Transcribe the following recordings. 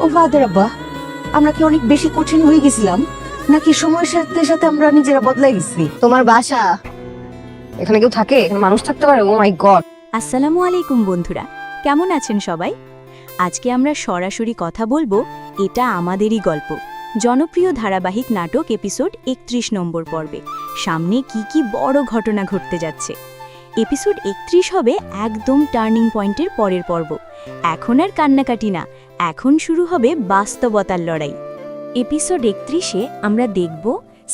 ও ফাদের আব্বা, আমরা কি অনেক বেশি কঠিন হয়ে গেছিলাম, নাকি সময়ের সাথে সাথে আমরা নিজেরা বদলাই গেছি? তোমার বাসা এখানে কেউ থাকে? এখানে মানুষ থাকতে পারে? ও মাই গড। আসসালামু আলাইকুম বন্ধুরা, কেমন আছেন সবাই? আজকে আমরা সরাসরি কথা বলবো এটা আমাদেরই গল্প, জনপ্রিয় ধারাবাহিক নাটক এপিসোড 31 নম্বর পর্বে। সামনে কি কি বড় ঘটনা ঘটতে যাচ্ছে। এপিসোড 31 হবে একদম টার্নিং পয়েন্টের পরের পর্ব। এখন আর কান্নাকাটি না, এখন শুরু হবে বাস্তবতার লড়াই। এপিসোড 31-এ আমরা দেখব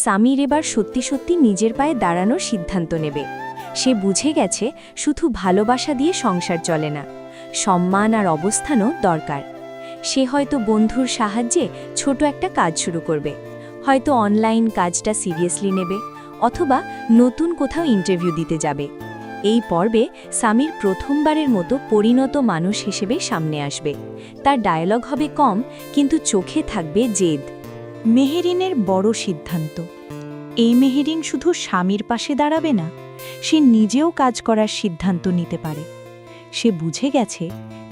সামির এবার সত্যি সত্যি নিজের পায়ে দাঁড়ানোর সিদ্ধান্ত নেবে। সে বুঝে গেছে শুধু ভালোবাসা দিয়ে সংসার চলে না, সম্মান আর অবস্থানও দরকার। সে হয়তো বন্ধুর সাহায্যে ছোট একটা কাজ শুরু করবে, হয়তো অনলাইন কাজটা সিরিয়াসলি নেবে, অথবা নতুন কোথাও ইন্টারভিউ দিতে যাবে। এই পর্বে সামির প্রথমবারের মতো পরিণত মানুষ হিসেবে সামনে আসবে। তার ডায়লগ হবে কম, কিন্তু চোখে থাকবে জেদ। মেহেরিনের বড় সিদ্ধান্ত। এই মেহেরিন শুধু স্বামীর পাশে দাঁড়াবে না, সে নিজেও কাজ করার সিদ্ধান্ত নিতে পারে। সে বুঝে গেছে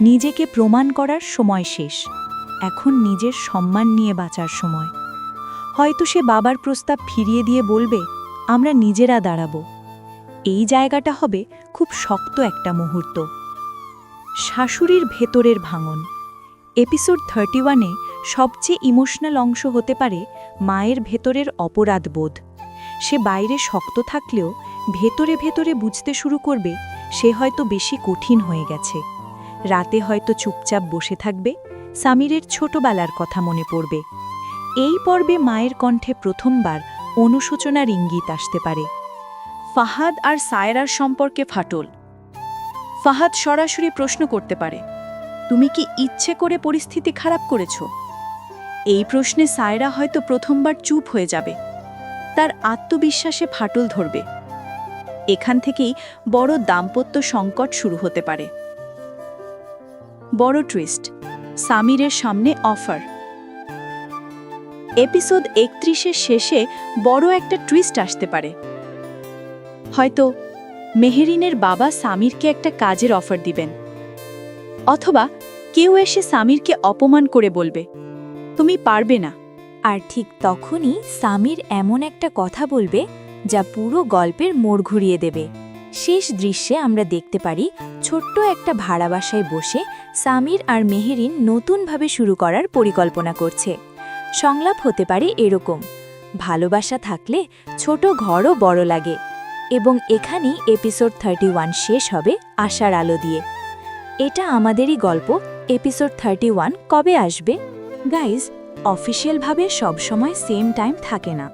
নিজেকে প্রমাণ করার সময় শেষ, এখন নিজের সম্মান নিয়ে বাঁচার সময়। হয়তো সে বাবার প্রস্তাব ফিরিয়ে দিয়ে বলবে, আমরা নিজেরা দাঁড়াবো। এই জায়গাটা হবে খুব শক্ত একটা মুহূর্ত। শাশুড়ির ভেতরের ভাঙন। এপিসোড 31-এ সবচেয়ে ইমোশনাল অংশ হতে পারে মায়ের ভেতরের অপরাধবোধ। সে বাইরে শক্ত থাকলেও ভেতরে ভেতরে বুঝতে শুরু করবে সে হয়তো বেশি কঠিন হয়ে গেছে। রাতে হয়তো চুপচাপ বসে থাকবে, সামিরের ছোটবেলার কথা মনে পড়বে। এই পর্বে মায়ের কণ্ঠে প্রথমবার অনুশোচনার ইঙ্গিত আসতে পারে। ফাহাদ আর সায়রার সম্পর্কে ফাটল। ফাহাদ সরাসরি প্রশ্ন করতে পারে, তুমি কি ইচ্ছে করে পরিস্থিতি খারাপ করেছ? এই প্রশ্নে সায়রা হয়তো প্রথমবার চুপ হয়ে যাবে, তার আত্মবিশ্বাসে ফাটল ধরবে। এখান থেকেই বড় দাম্পত্য সংকট শুরু হতে পারে। বড় টুইস্ট, সামিরের সামনে অফার। এপিসোড 31-এর শেষে বড় একটা টুইস্ট আসতে পারে। হয়তো মেহেরিনের বাবা সামিরকে একটা কাজের অফার দিবেন, অথবা কেউ এসে সামিরকে অপমান করে বলবে, তুমি পারবে না। আর ঠিক তখনই সামির এমন একটা কথা বলবে যা পুরো গল্পের মোড় ঘুরিয়ে দেবে। শেষ দৃশ্যে আমরা দেখতে পারি ছোট্ট একটা ভাড়া বাসায় বসে সামির আর মেহেরিন নতুনভাবে শুরু করার পরিকল্পনা করছে। সংলাপ হতে পারে এরকম, ভালোবাসা থাকলে ছোট ঘরও বড় লাগে। এবং এখানেই এপিসোড 31 শেষ হবে আশার আলো দিয়ে। এটা আমাদেরই গল্প। এপিসোড 31 কবে আসবে? গাইজ, অফিসিয়ালভাবে সবসময় সেম টাইম থাকে না,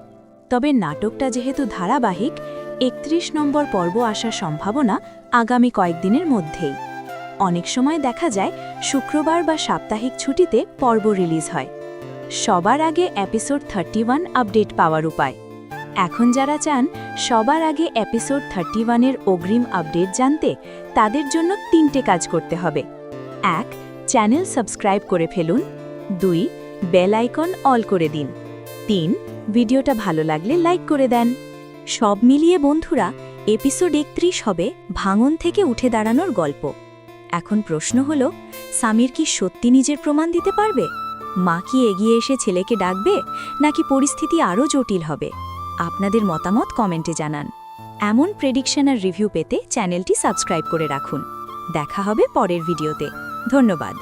তবে নাটকটা যেহেতু ধারাবাহিক, 31 নম্বর পর্ব আসার সম্ভাবনা আগামী কয়েকদিনের মধ্যেই। অনেক সময় দেখা যায় শুক্রবার বা সাপ্তাহিক ছুটিতে পর্ব রিলিজ হয়। সবার আগে এপিসোড 31 আপডেট পাওয়ার উপায়। এখন যারা চান সবার আগে এপিসোড 31-এর অগ্রিম আপডেট জানতে, তাদের জন্য 3টে কাজ করতে হবে। 1. চ্যানেল সাবস্ক্রাইব করে ফেলুন। 2. বেল আইকন অল করে দিন। 3. ভিডিওটা ভালো লাগলে লাইক করে দেন। সব মিলিয়ে বন্ধুরা, এপিসোড 31 হবে ভাঙন থেকে উঠে দাঁড়ানোর গল্প। এখন প্রশ্ন হলো, সামির কি সত্যি নিজের প্রমাণ দিতে পারবে? মা কি এগিয়ে এসে ছেলেকে ডাকবে, নাকি পরিস্থিতি আরও জটিল হবে? আপনাদের মতামত কমেন্টে জানান। এমন প্রেডিকশন আর রিভিউ পেতে চ্যানেলটি সাবস্ক্রাইব করে রাখুন। দেখা হবে পরের ভিডিওতে। ধন্যবাদ।